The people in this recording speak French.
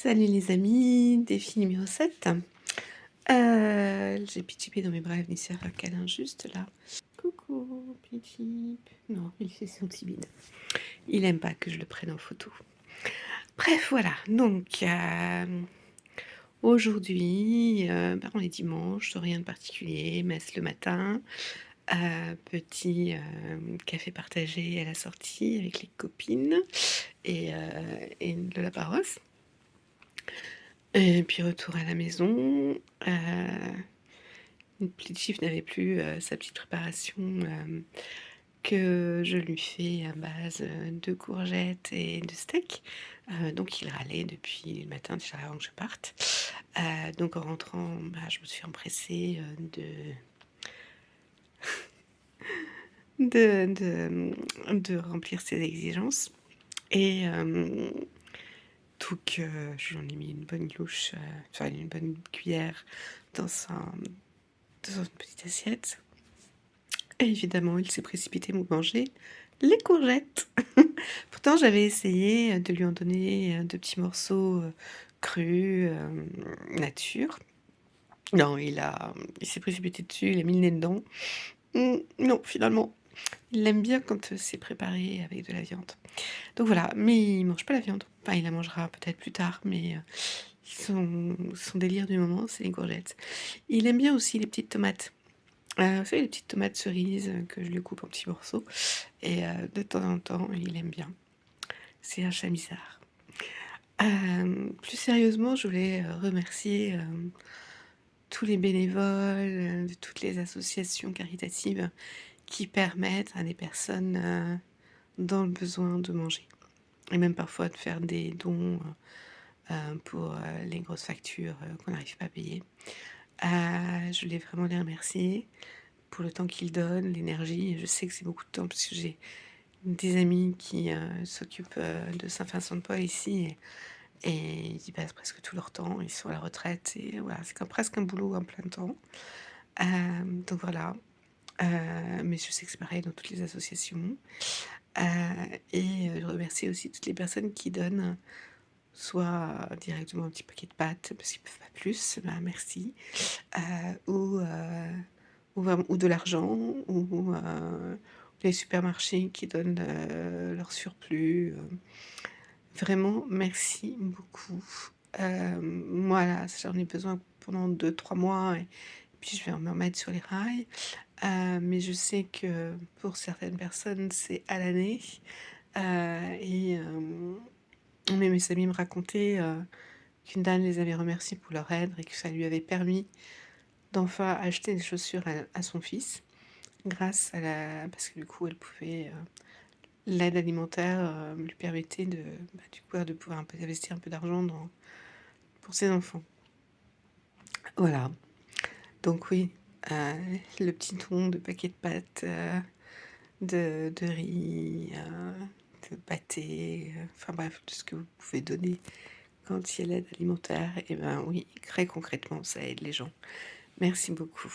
Salut les amis, défi numéro 7. J'ai Pitchipé dans mes bras, il est venu se faire un câlin juste là. Coucou Pitchip. Non, il fait son petit bide. Il aime pas que je le prenne en photo. Bref, voilà. Donc, aujourd'hui, on est dimanche, rien de particulier, messe le matin. Petit café partagé à la sortie avec les copines et de la paroisse. Et puis retour à la maison, une petite chiffre n'avait plus, sa petite préparation, que je lui fais à base, de courgettes et de steak. Donc il râlait depuis le matin déjà avant que je parte. Donc en rentrant, je me suis empressée, de remplir ses exigences et donc je lui en ai mis une bonne louche, enfin une bonne cuillère dans une petite assiette. Et évidemment, il s'est précipité me manger les courgettes. Pourtant, j'avais essayé de lui en donner de petits morceaux crus, nature. Non, il s'est précipité dessus, il a mis le nez dedans. Non, finalement, il aime bien quand c'est préparé avec de la viande. Donc voilà, mais il mange pas la viande. Enfin, il la mangera peut-être plus tard, mais son délire du moment, c'est les courgettes. Il aime bien aussi les petites tomates. Vous savez, les petites tomates cerises que je lui coupe en petits morceaux. Et de temps en temps, il aime bien. C'est un chat bizarre. Plus sérieusement, je voulais remercier tous les bénévoles de toutes les associations caritatives qui permettent à des personnes dans le besoin de manger. Et même parfois de faire des dons pour les grosses factures qu'on n'arrive pas à payer. Je voulais vraiment les remercier pour le temps qu'ils donnent, l'énergie. Je sais que c'est beaucoup de temps parce que j'ai des amis qui s'occupent de Saint-Vincent-de-Paul ici et ils y passent presque tout leur temps. Ils sont à la retraite et voilà, c'est presque un boulot en plein temps. Donc voilà. Mais je sais que c'est pareil dans toutes les associations. Et je remercie aussi toutes les personnes qui donnent soit directement un petit paquet de pâtes parce qu'ils peuvent pas plus, merci, ou ou de l'argent, ou les supermarchés qui donnent leur surplus. Vraiment, merci beaucoup. Moi, là, j'en ai besoin pendant 2-3 mois et puis je vais me remettre sur les rails. Mais je sais que pour certaines personnes, c'est à l'année. Et mes amis me racontaient qu'une dame les avait remerciés pour leur aide et que ça lui avait permis d'enfin acheter des chaussures à son fils grâce à la parce que du coup, elle pouvait, l'aide alimentaire, lui permettait du coup, de pouvoir un peu investir un peu d'argent pour ses enfants. Voilà, donc oui, le petit don de paquets de pâtes, de riz, de pâté, enfin bref, tout ce que vous pouvez donner quand il y a l'aide alimentaire et oui, très concrètement, ça aide les gens. Merci beaucoup.